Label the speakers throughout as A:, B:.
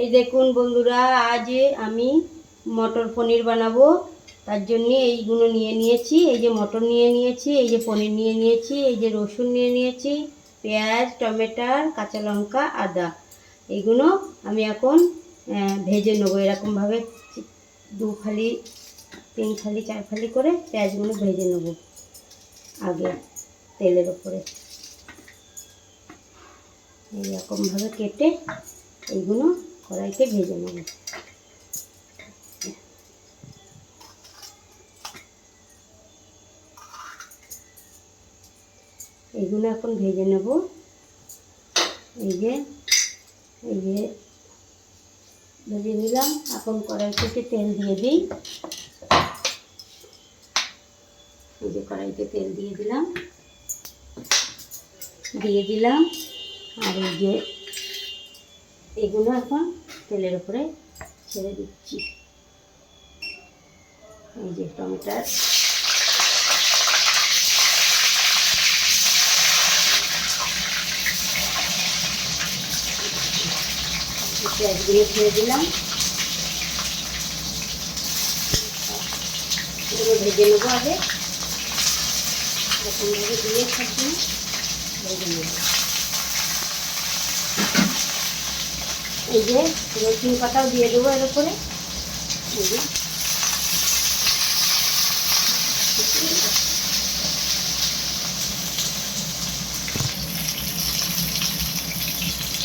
A: এই দেখুন বন্ধুরা, আজ আমি মটর পনির বানাবো। তার জন্য এইগুলো নিয়ে নিয়েছি। এই যে মটর নিয়ে নিয়েছি, এই যে পনির নিয়ে নিয়েছি, এই যে রসুন নিয়ে নিয়েছি, পেঁয়াজ, টমেটো, কাঁচা লঙ্কা, আদা। এইগুলো আমি এখন ভেজে নেবো। এরকমভাবে 2 ফালি 3 ফালি 4 ফালি করে পেঁয়াজগুলো ভেজে নেবো আগে তেলের ওপরে। এইরকমভাবে কেটে এইগুলো কড়াইতে ভেজে নেব। এইগুলো এখন ভেজে নেব। এই যে ভেজে নিলাম। এখন কড়াইতে তেল দিয়ে দিই। এই যে কড়াইতে তেল দিয়ে দিলাম। আর এই যে এগুলো এখন তেলের উপরে ছেড়ে দিচ্ছি। এই যে টমেটো, পেঁয়াজগুলো ছেড়ে দিলাম। এগুলো ভেজে নেবো আগে। এরকমভাবে দিয়ে থাকবে, ভেজে নেব। এই যে রসুন কাটাও দিয়ে দেবো এর উপরে।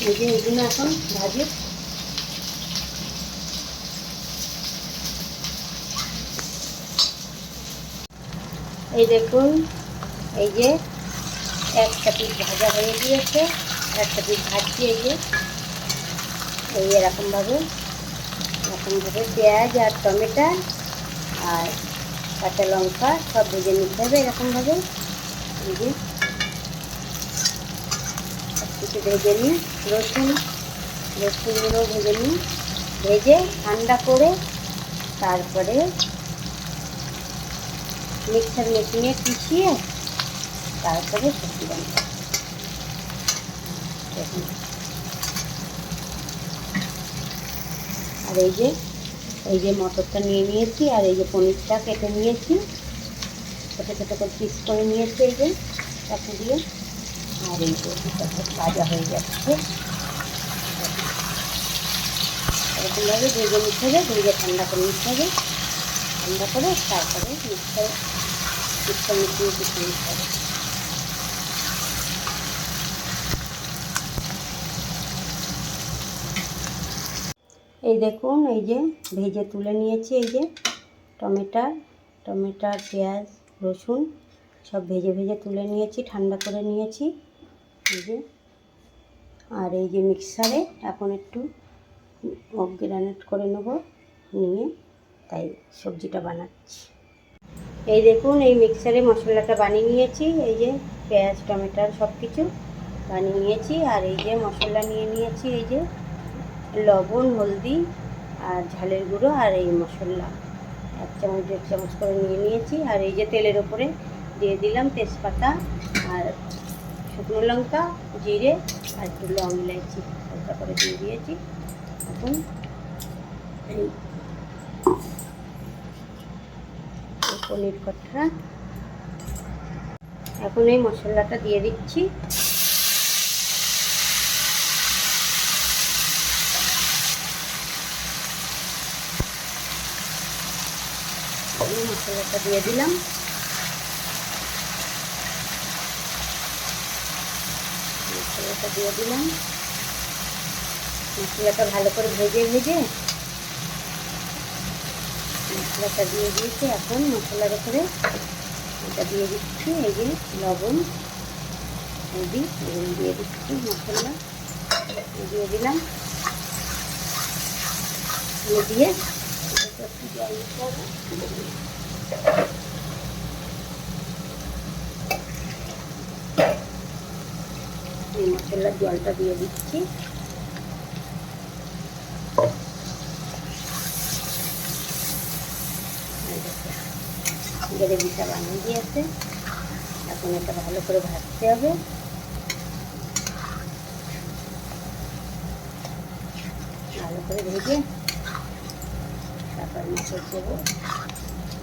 A: এই যে এগুলো এখন ভাজি। এই দেখুন, এই যে একটা পিস ভাজা হয়ে গিয়েছে, একটা পিস ভাজছি। এই যে এরকমভাবে পেঁয়াজ আর টমেটো আর কাঁচা লঙ্কা সব ভেজে নিতে হবে এরকমভাবে। এই যে সব কিছু ভেজে নিই। রসুনগুলো ভেজে ঠান্ডা করে তারপরে মিক্সার মেশিনে পিষিয়ে তারপরে সবজি বানাবো। আর এই যে মটরটা নিয়ে নিয়েছি, আর এই যে পনিরটা কেটে নিয়েছি, ছোটো ছোটো করে পিস করে নিয়েছি এই যে চাকু দিয়ে। আর এই যে ভাজা হয়ে যাচ্ছে। এরকমভাবে ভেজে নিতে হবে, ভেজে ঠান্ডা করে নিতে হবে। ঠান্ডা করে তারপরে মিক্সার মিশিয়ে পিছিয়ে নিতে হবে। এই দেখুন, এই যে ভেজে তুলে নিয়েছি। এই যে টমেটো, পেঁয়াজ, রসুন সব ভেজে তুলে নিয়েছি, ঠান্ডা করে নিয়েছি। এই যে আর এই যে মিক্সারে এখন একটু গ্রাইন্ড করে নেব, নিয়ে তাই সবজিটা বানাচ্ছি। এই দেখুন, এই মিক্সারে মশলাটা বানিয়ে নিয়েছি। এই যে পেঁয়াজ, টমেটো সব কিছু বানিয়ে নিয়েছি। আর এই যে মশলা নিয়ে নিয়েছি, এই যে লবণ, হলদি আর ঝালের গুঁড়ো আর এই মশলা 1 চামচ 1.5 চামচ করে নিয়ে নিয়েছি। আর এই যে তেলের ওপরে দিয়ে দিলাম তেজপাতা আর শুকনো লঙ্কা, জিরে আর একটু লং ইলাইচি হালকা করে দিয়ে দিয়েছি। এখন এই পনির কটরা, এখন এই মশলাটা দিয়ে দিচ্ছি। মশলাটা দিয়ে দিলাম। মশলাটা ভালো করে ভেজে মশলাটা দিয়ে দিয়েছি। এখন মশলার উপরে এটা দিয়ে দিচ্ছি। এই যে লবণ, হলদি দিয়ে দিচ্ছি, মশলা দিয়ে দিলাম। দিয়ে একটু জল দিতে হবে। এই মশলার জলটা দিয়ে দিচ্ছি। গ্রেভিটা বানিয়ে দিয়েছে। এখন এটা ভালো করে ভাজতে হবে। ভালো ভালো করে ভেজে তারপর মটর দেবো,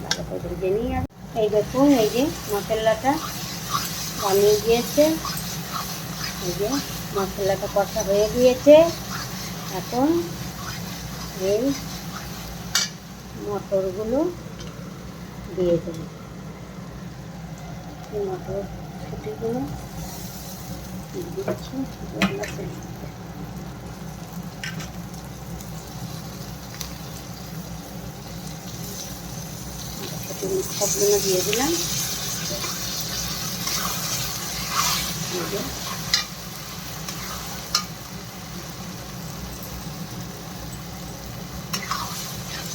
A: ভালো করে ভেজে নিই। আর এই দেখুন এই যে মশলাটা বানিয়ে গিয়েছে, এই যে মশলাটা কষা হয়ে গিয়েছে। এখন এই মটরগুলো দিয়ে দেবো, এই মটর ছুটিগুলো দিচ্ছি। সবগুলো দিয়ে দিলাম।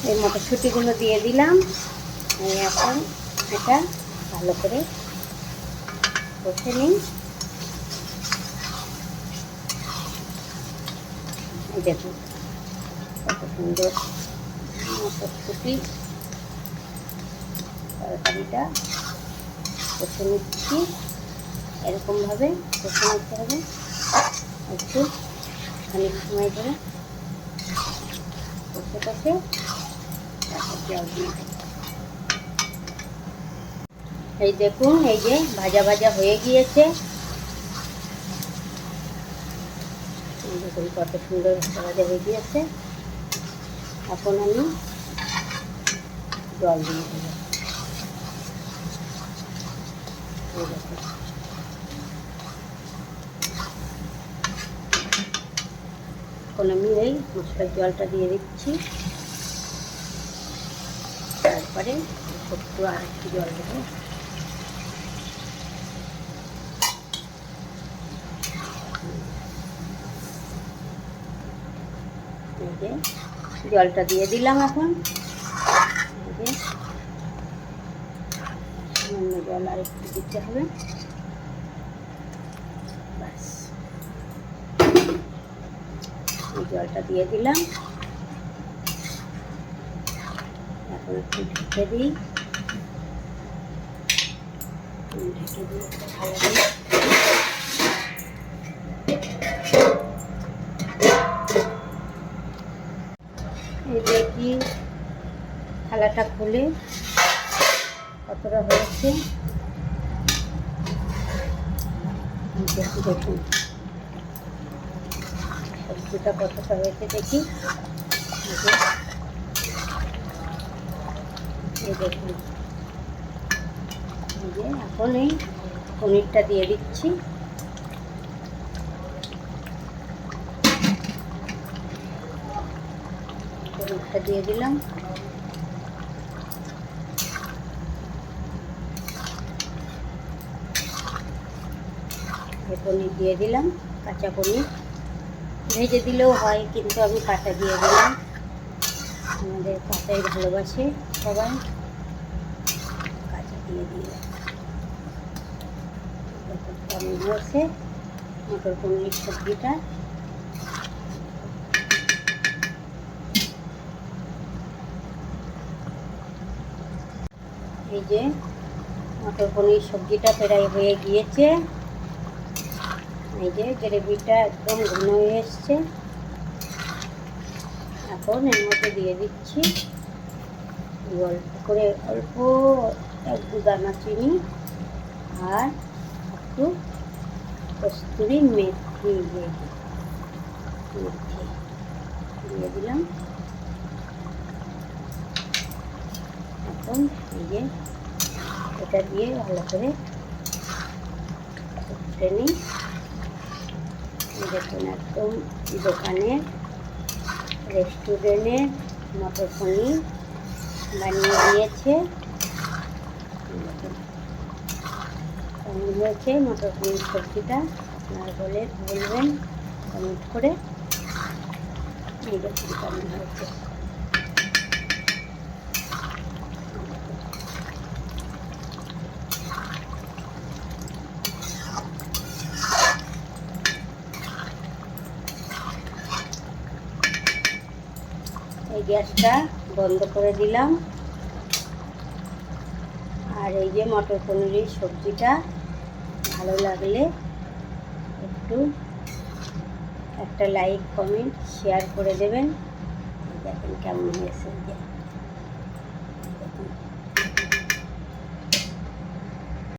A: এই মটরশুঁটিগুলো দিয়ে দিলাম। এখন এটা ভালো করে কষে নিই। এই দেখুন কত সুন্দর মটরশুঁটি তরকারিটা কষে নিচ্ছি। এরকমভাবে কষে নিতে হবে একটু খানিক সময় ধরে কষে কষে তারপর জল দিয়ে দেবো। এই দেখুন এই যে ভাজা ভাজা হয়ে গিয়েছে, দেখুন কত সুন্দর ভাজা ভাজা হয়ে গিয়েছে। এখন আমি জল দিয়ে দেবো। এখন আমি এই মশলার জলটা দিয়ে দিচ্ছি, তারপরে একটু আর একটু জল দেবো। এই যে জলটা দিয়ে দিলাম। এখন এই যে সামান্য জল আর একটু দিতে হবে, ব্যাস। এই জলটা দিয়ে দিলাম। এখন একটু ঢেকে দিই, ঢেকে দিয়ে একটু ভালো দিই। এই দেখি থালাটা খুলে কতটা হয়েছে দেখুন, সবজিটা কতটা হয়েছে দেখি। এই দেখুন এই যে এখন এই পনিরটা দিয়ে দিচ্ছি। পনিরটা দিয়ে দিলাম। পনির দিয়ে দিলাম, কাঁচা পনির, ভেজে দিলেও হয় কিন্তু আমি কাঁচা দিয়ে দিলাম। আমাদের কাঁচাই ভালোবাসে সবাই, কাঁচা দিয়ে দিলাম। কেমন হয়েছে মটর পনির সবজিটা। এই যে মটর পনির সবজিটা প্রায় হয়ে গিয়েছে। এই যে গ্রেভিটা একদম ঘন হয়ে এসছে। এখন এর মধ্যে দিয়ে দিচ্ছি অল্প করে, অল্প এক দু দানা চিনি আর একটু কস্তুরি মেথি দিয়ে দিলাম। এখন এই যে এটা দিয়ে ভালো করে ফুটে নিই। দেখুন একদম দোকানের রেস্টুরেন্টের মটর পনির বানিয়ে দিয়েছে। কেমন হয়েছে মটর পনির সবজিটা আপনারা বলবেন কমেন্ট করে। এই দেখুন কেমন হয়েছে। এই গ্যাসটা বন্ধ করে দিলাম। আর এই যে মটর পনিরের সবজিটা ভালো লাগলে একটু একটা লাইক কমেন্ট শেয়ার করে দেবেন। দেখেন কেমন হয়েছে, এই যে